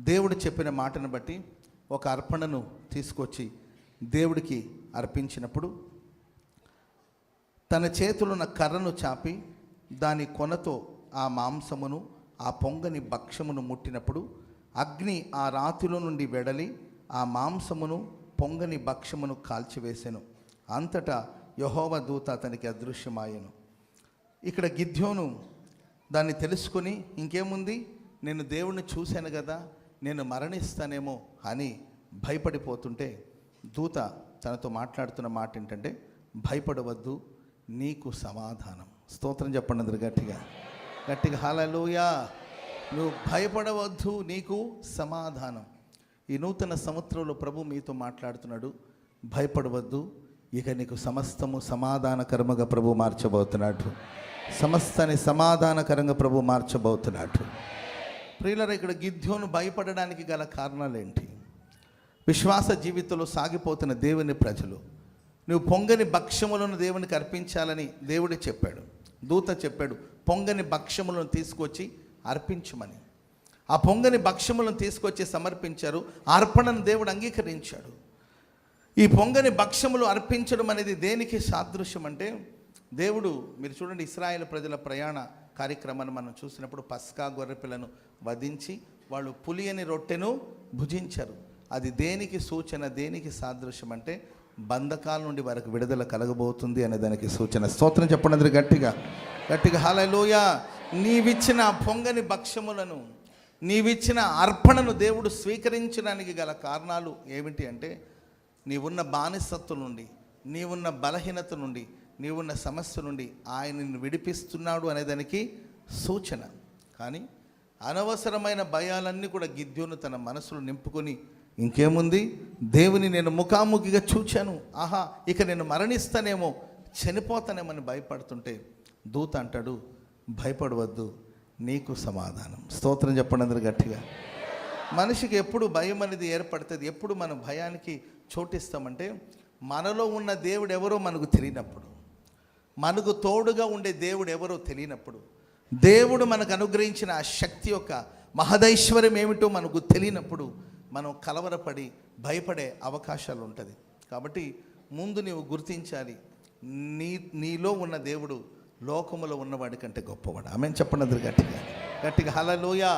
దేవుడు చెప్పిన మాటను బట్టి ఒక అర్పణను తీసుకొచ్చి దేవుడికి అర్పించినప్పుడు తన చేతిలో ఉన్న కర్రను చాపి దాని కొనతో ఆ మాంసమును ఆ పొంగని భక్ష్యమును ముట్టినప్పుడు అగ్ని ఆ రాతిలో నుండి వెడలి ఆ మాంసమును పొంగని భక్ష్యమును కాల్చివేసెను. అంతటా యెహోవా దూత అతనికి అదృశ్యమాయెను. ఇక్కడ గిద్యోను దాన్ని తెలుసుకొని ఇంకేముంది, నేను దేవుణ్ణి చూశాను కదా, నేను మరణిస్తానేమో అని భయపడిపోతుంటే దూత తనతో మాట్లాడుతున్న మాట ఏంటంటే, భయపడవద్దు, నీకు సమాధానం. స్తోత్రం చెప్పండి అందరు గట్టిగా గట్టిగా హల్లెలూయా. నువ్వు భయపడవద్దు, నీకు సమాధానం. ఈ నూతన సంవత్సరంలో ప్రభు మీతో మాట్లాడుతున్నాడు. భయపడవద్దు, ఇక నీకు సమస్తము సమాధానకరముగా ప్రభు మార్చబోతున్నాడు. సమస్తాన్ని సమాధానకరంగా ప్రభు మార్చబోతున్నాడు. ప్రియులారా, ఇక్కడ గిద్యోను భయపడడానికి గల కారణాలు ఏంటి? విశ్వాస జీవితంలో సాగిపోతున్న దేవుని ప్రజలు, నువ్వు పొంగని భక్ష్యములను దేవునికి అర్పించాలని దేవుడే చెప్పాడు. దూత చెప్పాడు, పొంగని భక్ష్యములను తీసుకొచ్చి అర్పించమని. ఆ పొంగని భక్ష్యములను తీసుకొచ్చి సమర్పించారు. అర్పణను దేవుడు అంగీకరించాడు. ఈ పొంగని భక్ష్యములు అర్పించడం అనేది దేనికి సాదృశ్యం అంటే, దేవుడు, మీరు చూడండి, ఇశ్రాయేలు ప్రజల ప్రయాణ కార్యక్రమాన్ని మనం చూసినప్పుడు పస్కా గొర్రెపిల్లను వధించి వాళ్ళు పులియని రొట్టెను భుజించారు. అది దేనికి సూచన, దేనికి సాదృశ్యం అంటే బంధకాల నుండి వారికి విడుదల కలగబోతుంది అనే దానికి సూచన. స్తోత్రం చెప్పండి అందరూ గట్టిగా గట్టిగా హల్లెలూయా. నీవిచ్చిన పొంగని భక్ష్యములను, నీవిచ్చిన అర్పణను దేవుడు స్వీకరించడానికి గల కారణాలు ఏమిటి అంటే, నీవున్న బానిసత్వం నుండి, నీవున్న బలహీనత నుండి, నీవున్న సమస్య నుండి ఆయన నిన్ను విడిపిస్తున్నాడు అనేదానికి సూచన. కానీ అనవసరమైన భయాలన్నీ కూడా గిద్యోను తన మనసులో నింపుకొని, ఇంకేముంది, దేవుని నేను ముఖాముఖిగా చూచాను, ఆహా ఇక నేను మరణిస్తానేమో, చనిపోతానేమని భయపడుతుంటే దూత అంటాడు, భయపడవద్దు, నీకు సమాధానం. స్తోత్రం చెప్పండి అందరు గట్టిగా. మనిషికి ఎప్పుడు భయం అనేది ఏర్పడుతుంది, ఎప్పుడు మనం భయానికి చోటిస్తామంటే మనలో ఉన్న దేవుడు ఎవరో మనకు తెలియనప్పుడు, మనకు తోడుగా ఉండే దేవుడు ఎవరో తెలియనప్పుడు, దేవుడు మనకు అనుగ్రహించిన ఆ శక్తి యొక్క మహదైశ్వర్యం ఏమిటో మనకు తెలియనప్పుడు మనం కలవరపడి భయపడే అవకాశాలు ఉంటుంది. కాబట్టి ముందు నీవు గుర్తించాలి, నీలో ఉన్న దేవుడు లోకములో ఉన్నవాడి కంటే గొప్పవాడు. ఆమేన్ చెప్పండి అందరు గట్టిగా గట్టిగా హల్లెలూయా.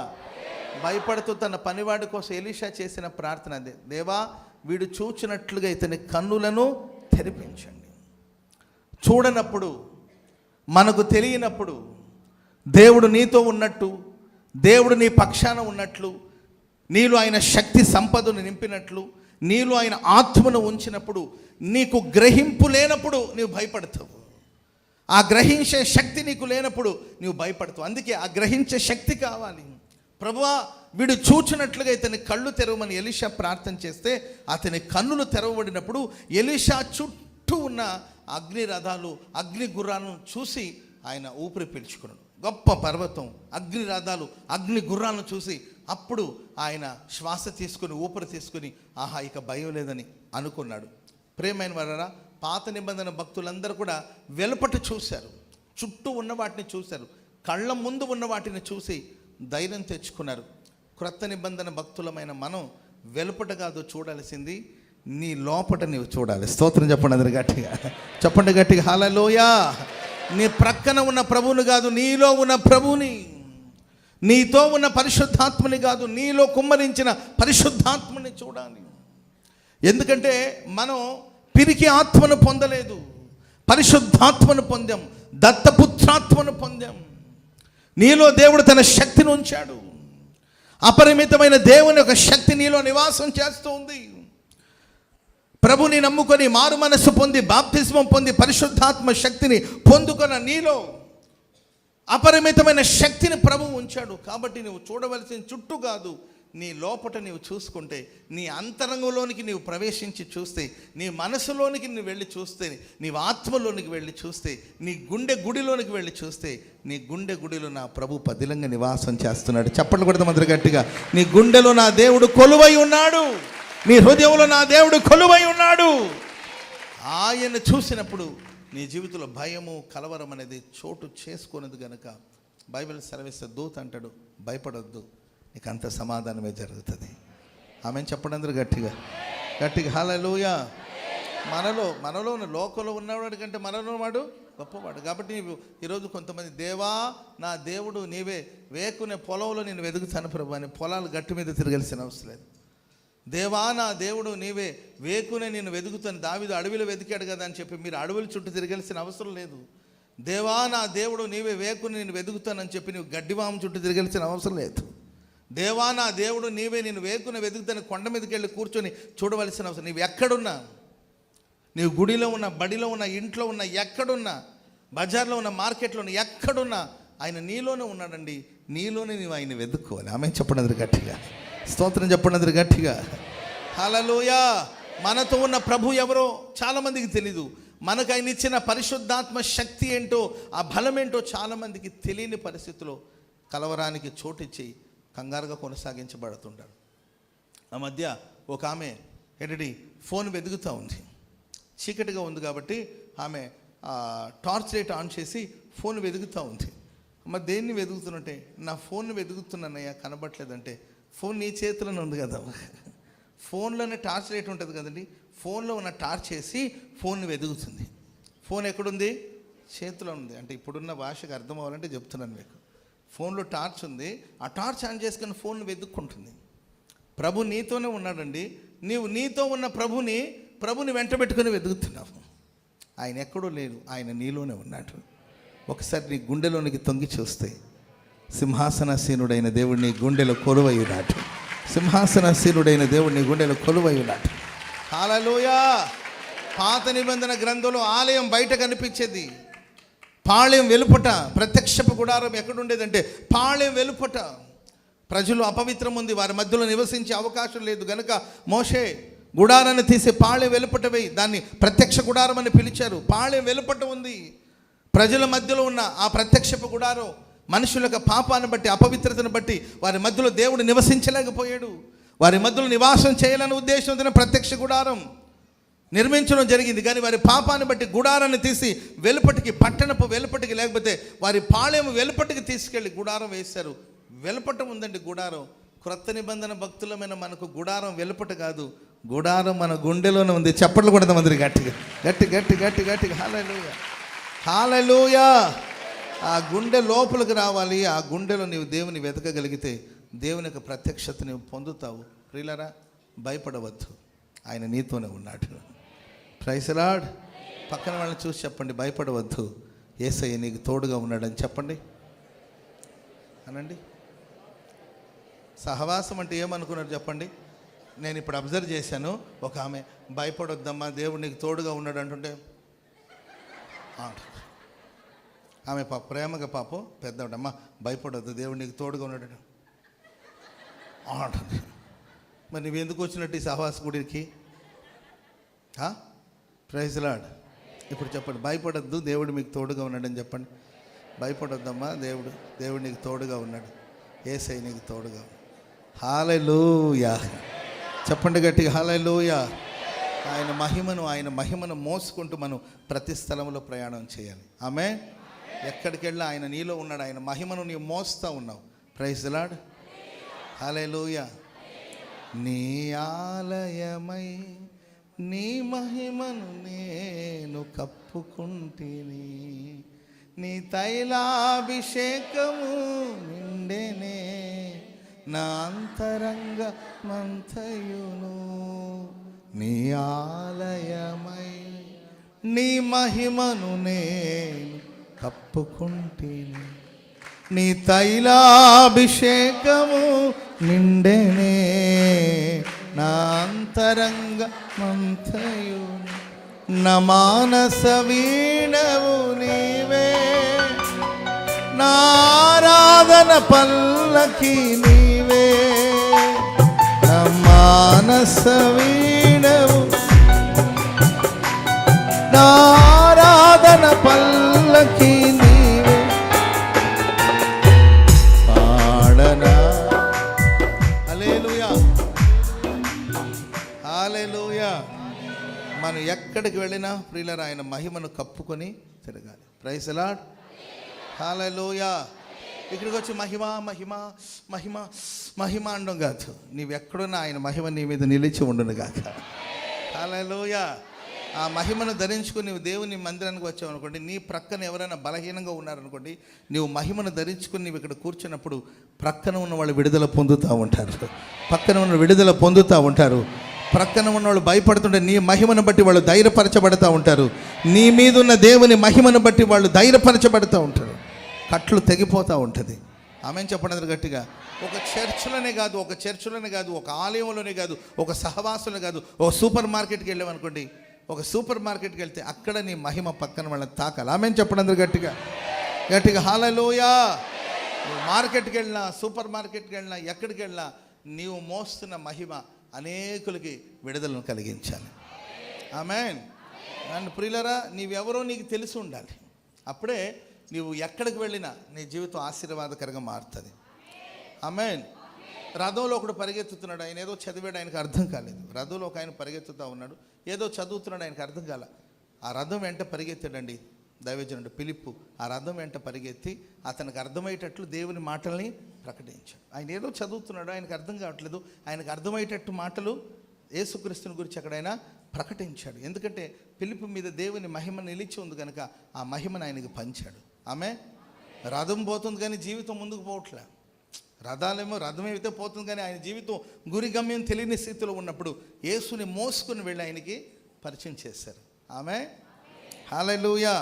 భయపడుతూ తన పనివాడి కోసం ఎలీషా చేసిన ప్రార్థన అదే, దేవా వీడు చూచినట్లుగా ఇతని కన్నులను తెరిపించండి. చూడనప్పుడు, మనకు తెలియనప్పుడు దేవుడు నీతో ఉన్నట్టు, దేవుడు నీ పక్షాన ఉన్నట్లు, నీలో ఆయన శక్తి సంపదను నింపినట్లు, నీలో ఆయన ఆత్మను ఉంచినప్పుడు, నీకు గ్రహింపు లేనప్పుడు నీవు భయపడతావు. ఆ గ్రహించే శక్తి నీకు లేనప్పుడు నీవు భయపడతావు. అందుకే ఆ గ్రహించే శక్తి కావాలి. ప్రభువా వీడు చూచినట్లుగా ఇతని కళ్ళు తెరవమని ఎలీషా ప్రార్థన చేస్తే అతని కన్నులు తెరవబడినప్పుడు ఎలీషా చుట్టూ ఉన్న అగ్ని రథాలు, అగ్ని గుర్రాలను చూసి ఆయన ఊపిరి పీల్చుకున్నాడు. గొప్ప పర్వతం, అగ్ని రథాలు, అగ్ని గుర్రాలను చూసి అప్పుడు ఆయన శ్వాస తీసుకుని, ఊపిరి తీసుకుని, ఆహా ఇక భయం లేదని అనుకున్నాడు. ప్రియమైన వారరా, పాత నిబంధన భక్తులందరూ కూడా వెలుపట చూశారు, చుట్టూ ఉన్న వాటిని చూశారు, కళ్ళ ముందు ఉన్న వాటిని చూసి ధైర్యం తెచ్చుకున్నారు. క్రొత్త నిబంధన భక్తులమైన మనం వెలుపట కాదు చూడాల్సింది, నీ లోపట నీవు చూడాలి. స్తోత్రం చెప్పండి అందరు గట్టిగా చెప్పండి గట్టిగా హల్లెలూయా. నీ ప్రక్కన ఉన్న ప్రభువుని కాదు, నీలో ఉన్న ప్రభువుని, నీతో ఉన్న పరిశుద్ధాత్మని కాదు, నీలో కుమ్మరించిన పరిశుద్ధాత్మని చూడాలి. ఎందుకంటే మనం పిరికి ఆత్మను పొందలేదు, పరిశుద్ధాత్మను పొందాం, దత్తపుత్రాత్మను పొందాం. నీలో దేవుడు తన శక్తిని ఉంచాడు. అపరిమితమైన దేవుని యొక్క శక్తి నీలో నివాసం చేస్తూ ఉంది. ప్రభుని నమ్ముకొని మారు మనస్సు పొంది బాప్తిస్మం పొంది పరిశుద్ధాత్మ శక్తిని పొందుకున్న నీలో అపరిమితమైన శక్తిని ప్రభువు ఉంచాడు. కాబట్టి నువ్వు చూడవలసిన చుట్టూ కాదు, నీ లోపట నీవు చూసుకుంటే, నీ అంతరంగంలోనికి నీవు ప్రవేశించి చూస్తే, నీ మనసులోనికి నువ్వు వెళ్ళి చూస్తే, నీ ఆత్మలోనికి వెళ్ళి చూస్తే, నీ గుండె గుడిలోనికి వెళ్ళి చూస్తే, నీ గుండె గుడిలో నా ప్రభు పదిలంగా నివాసం చేస్తున్నాడు. చప్పట్లు కొడదాం అందరూ గట్టిగా. నీ గుండెలో నా దేవుడు కొలువై ఉన్నాడు, నీ హృదయంలో నా దేవుడు కొలువై ఉన్నాడు. ఆయన చూసినప్పుడు నీ జీవితంలో భయము, కలవరం అనేది చోటు చేసుకున్నది గనుక బైబిల్ సెలవిస్తే దూత అంటాడు, భయపడొద్దు, నీకు అంత సమాధానమే జరుగుతుంది. ఆమెను చెప్పండి అందరూ గట్టిగా గట్టిగా హల్లెలూయా. మనలో ఉన్న లోకంలో ఉన్నవాడి కంటే మనలో వాడు గొప్పవాడు. కాబట్టి నీవు ఈరోజు కొంతమంది, దేవా నా దేవుడు నీవే, వేకునే పొలంలో నేను వెతుకుతాను ప్రభు అని పొలాలు గట్టి మీద తిరగాల్సిన అవసరం లేదు. దేవా నా దేవుడు నీవే, వేకునే నేను వెతుకుతాను, దావీదు అడవిలో వెతికాడు కదా అని చెప్పి మీరు అడవుల చుట్టూ తిరగాల్సిన అవసరం లేదు. దేవా నా దేవుడు నీవే, వేకుని నేను వెతుకుతానని చెప్పి నువ్వు గడ్డివాము చుట్టూ తిరగాల్సిన అవసరం లేదు. దేవా నా దేవుడు నీవే, నేను వేకునే వెతుకుతాను కొండ మీదకి వెళ్ళి కూర్చొని చూడవలసిన అవసరం. నీవు ఎక్కడున్నా, నీవు గుడిలో ఉన్న, బడిలో ఉన్న, ఇంట్లో ఉన్న, ఎక్కడున్నా, బజార్లో ఉన్న, మార్కెట్లో ఉన్న, ఎక్కడున్నా ఆయన నీలోనే ఉన్నాడండి. నీలోనే నీవు ఆయన వెతుక్కోవాలి. ఆమె చెప్పండి గట్టిగా స్తోత్రం, చెప్పండి గట్టిగా హల్లెలూయా. మనతో ఉన్న ప్రభు ఎవరో చాలామందికి తెలీదు. మనకు ఆయన ఇచ్చిన పరిశుద్ధాత్మ శక్తి ఏంటో, ఆ బలం ఏంటో చాలామందికి తెలియని పరిస్థితిలో కలవరానికి చోటిచ్చి కంగారుగా కొనసాగించబడుతుంటారు. ఆ మధ్య ఒక ఆమె ఏంటంటే ఫోన్ వెతుకుతూ ఉంది. చీకటిగా ఉంది కాబట్టి ఆమె టార్చ్ లైట్ ఆన్ చేసి ఫోన్ వెతుకుతూ ఉంది. మరి దేన్ని వెతుకుతున్నట్టే, నా ఫోన్ వెతుకుతున్నానయ్యా కనబట్లేదంటే, ఫోన్ నీ చేతిలోనే ఉంది కదా. ఫోన్లోనే టార్చ్ లైట్ ఉంటుంది కదండి. ఫోన్లో ఉన్న టార్చ్ వేసి ఫోన్ని వెతుకుతుంది. ఫోన్ ఎక్కడుంది? చేతిలో ఉంది. అంటే ఇప్పుడున్న భాషకు అర్థం అవ్వాలంటే చెప్తున్నాను మీకు. ఫోన్లో టార్చ్ ఉంది, ఆ టార్చ్ ఆన్ చేసుకుని ఫోన్ను వెతుక్కుంటుంది. ప్రభు నీతోనే ఉన్నాడండి. నీవు నీతో ఉన్న ప్రభుని వెంట పెట్టుకుని వెతుకుతున్నావు. ఆయన ఎక్కడో లేడు, ఆయన నీలోనే ఉన్నాడు. ఒకసారి నీ గుండెలోనికి తొంగి చూస్తే సింహాసనసీనుడైన దేవుడు నీ గుండెలో కొలువై ఉన్నాడు. సింహాసనసీనుడైన దేవుడు నీ గుండెలో కొలువై ఉన్నాడు. హల్లెలూయా. పాత నిబంధన గ్రంథంలో ఆలయం బయట కనిపించేది, పాళెం వెలుపట ప్రత్యక్షపు గుడారం ఎక్కడుండేదంటే పాళెం వెలుపట. ప్రజలు అపవిత్రం ఉంది, వారి మధ్యలో నివసించే అవకాశం లేదు గనుక మోషే గుడారాన్ని తీసి పాళెం వెలుపట వేయి, దాన్ని ప్రత్యక్ష గుడారం అని పిలిచారు. పాళెం వెలుపట ఉంది. ప్రజల మధ్యలో ఉన్న ఆ ప్రత్యక్షపు గుడారం మనుషులకు పాపాన్ని బట్టి, అపవిత్రతను బట్టి వారి మధ్యలో దేవుడు నివసించలేకపోయాడు. వారి మధ్యలో నివాసం చేయాలనే ఉద్దేశంతో ప్రత్యక్ష గుడారం నిర్మించడం జరిగింది. కానీ వారి పాపాన్ని బట్టి గుడారాన్ని తీసి వెలుపటికి, పట్టణపు వెలుపటికి, లేకపోతే వారి పాళెము వెలుపటికి తీసుకెళ్ళి గుడారం వేశారు. వెలుపట ఉందండి గుడారం. క్రొత్త నిబంధన భక్తులమైన మనకు గుడారం వెలుపట కాదు, గుడారం మన గుండెలోనే ఉంది. చప్పట్లు కొడదాం అందరి గట్టిగా గట్టి గట్టి గట్టి గట్టిగా హల్లెలూయా హల్లెలూయా. ఆ గుండె లోపలికి రావాలి. ఆ గుండెలో నీవు దేవుని వెతకగలిగితే దేవుని యొక్క ప్రత్యక్షత నీవు పొందుతావు. ప్రియులారా, భయపడవద్దు, ఆయన నీతోనే ఉన్నాడు. Praise the lord. పక్కన వాళ్ళని చూసి చెప్పండి, భయపడవద్దు, యేసయ్య నీకు తోడుగా ఉన్నాడని చెప్పండి అనండి. సహవాసం అంటే ఏమనుకున్నారు చెప్పండి. నేను ఇప్పుడు అబ్జర్వ్ చేశాను, ఒక ఆమె భయపడొద్దమ్మా దేవుడు నీకు తోడుగా ఉన్నాడు అంటుంటే ఆమె ప్రేమగా పాపం పెద్దమ్మా భయపడొద్దు దేవుడు నీకు తోడుగా ఉన్నాడు అంటుంది. మరి నువ్వు ఎందుకు వచ్చినట్టు ఈ సహవాస గుడికి? Praise the lord. ఇప్పుడు చెప్పండి, భయపడొద్దు దేవుడు మీకు తోడుగా ఉన్నాడని చెప్పండి. భయపడొద్దమ్మా దేవుడు నీకు తోడుగా ఉన్నాడు, యేసయ్య నీకు తోడుగా ఉన్నాడు. హల్లెలూయా. చెప్పండి గట్టిగా హల్లెలూయా. ఆయన మహిమను మోసుకుంటూ మనం ప్రతి స్థలంలో ప్రయాణం చేయాలి. ఆమె ఎక్కడికి వెళ్ళి ఆయన నీలో ఉన్నాడు, ఆయన మహిమను నీవు మోస్తూ ఉన్నావు. Praise the lord. హల్లెలూయా. నీ ఆలయమై నీ మహిమను నేను కప్పుకుంటిని, నీ తైలాభిషేకము నిండెనే నా అంతరంగ మంతయును. నీ ఆలయమై నీ మహిమను నేను కప్పుకుంటిని, నీ తైలాభిషేకము నిండెనే నా అంతరంగ మంతయును. నా మానస వీణవు నీవే, నా ఆరాధన పల్లకి నీవే. నా మానస వీణవు, నా ఆరాధన పల్లకి నీవే. పాడనా హల్లెలూయా హల్లెలూయా. మనం ఎక్కడికి వెళ్ళినా ప్రియులారా ఆయన మహిమను కప్పుకొని తిరగాలి. Praise the lord. హల్లెలూయా. ఇక్కడికి వచ్చి మహిమ మహిమ మహిమ మహిమ అనడం కాదు. నీవెక్కడున్నా ఆయన మహిమ నీ మీద నిలిచి ఉండును గాక. హల్లెలూయా. ఆ మహిమను ధరించుకుని నీవు దేవుని మందిరానికి వచ్చావు అనుకోండి, నీ ప్రక్కన ఎవరైనా బలహీనంగా ఉన్నారనుకోండి, నీవు మహిమను ధరించుకుని నీవు ఇక్కడ కూర్చున్నప్పుడు ప్రక్కన ఉన్న వాళ్ళు విడుదల పొందుతూ ఉంటారు. పక్కన ఉన్న విడుదల పొందుతూ ఉంటారు. ప్రక్కన ఉన్న వాళ్ళు భయపడుతుంటే నీ మహిమను బట్టి వాళ్ళు ధైర్యపరచబడుతూ ఉంటారు. నీ మీద ఉన్న దేవుని మహిమను బట్టి వాళ్ళు ధైర్యపరచబడుతూ ఉంటారు. కట్లు తెగిపోతూ ఉంటుంది. ఆమెను చెప్పండి గట్టిగా. ఒక చర్చిలోనే కాదు, ఒక ఆలయంలోనే కాదు, ఒక సహవాసంలో కాదు, ఒక సూపర్ మార్కెట్కి వెళ్ళామనుకోండి, ఒక సూపర్ మార్కెట్కి వెళ్తే అక్కడ నీ మహిమ పక్కన వాళ్ళని తాకాలి. ఆమెను చెప్పండి గట్టిగా గట్టిగా. హల్లెలూయా. నువ్వు మార్కెట్కి వెళ్ళినా, సూపర్ మార్కెట్కి వెళ్ళినా, ఎక్కడికి వెళ్ళినా నీవు మోస్తున్న మహిమ అనేకులకి విడుదలను కలిగించాలి. ఆమేన్. నన్ను ప్రియులరా, నీవెవరో నీకు తెలిసి ఉండాలి. అప్పుడే నీవు ఎక్కడికి వెళ్ళినా నీ జీవితం ఆశీర్వాదకరంగా మారుతుంది. ఆమేన్. రథంలో ఒకడు పరిగెత్తుతున్నాడు, ఆయన ఏదో చదివాడు, ఆయనకు అర్థం కాలేదు. రథంలో ఒక ఆయన పరిగెత్తుతూ ఉన్నాడు, ఏదో చదువుతున్నాడు, ఆయనకు అర్థం కాల. ఆ రథం వెంట పరిగెత్తాడండి దైవజనుడు ఫిలిప్పు. ఆ రథం వెంట పరిగెత్తి అతనికి అర్థమయ్యేటట్లు దేవుని మాటల్ని ప్రకటించాడు. ఆయన ఏదో చదువుతున్నాడు, ఆయనకు అర్థం కావట్లేదు. ఆయనకు అర్థమయ్యేటట్టు మాటలు యేసుక్రీస్తుని గురించి అక్కడైనా ప్రకటించాడు. ఎందుకంటే ఫిలిప్పు మీద దేవుని మహిమ నిలిచి ఉంది కనుక ఆ మహిమను ఆయనకి పంచాడు. ఆమె రథం పోతుంది కానీ జీవితం ముందుకు పోవట్లే. రథం అయితే పోతుంది కానీ ఆయన జీవితం గురి గమ్యం తెలియని స్థితిలో ఉన్నప్పుడు యేసుని మోసుకుని వెళ్ళి ఆయనకి పరిచయం చేశారు. ఆమె హల్లెలూయా.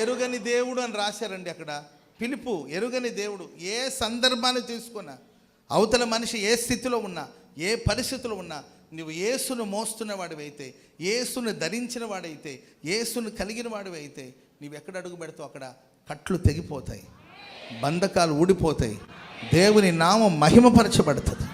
ఎరుగని దేవుడు అని రాశారండి అక్కడ. ఫిలిప్పు ఎరుగని దేవుడు. ఏ సందర్భాన్ని తీసుకున్నా, అవతల మనిషి ఏ స్థితిలో ఉన్నా, ఏ పరిస్థితిలో ఉన్నా, నువ్వు యేసును మోస్తున్న వాడివైతే, యేసును ధరించిన వాడైతే, యేసును కలిగిన వాడివైతే, నువ్వు ఎక్కడ అడుగు పెడతావు అక్కడ కట్లు తెగిపోతాయి, బంధకాలు ఊడిపోతాయి, దేవుని నామం మహిమపరచబడుతుంది.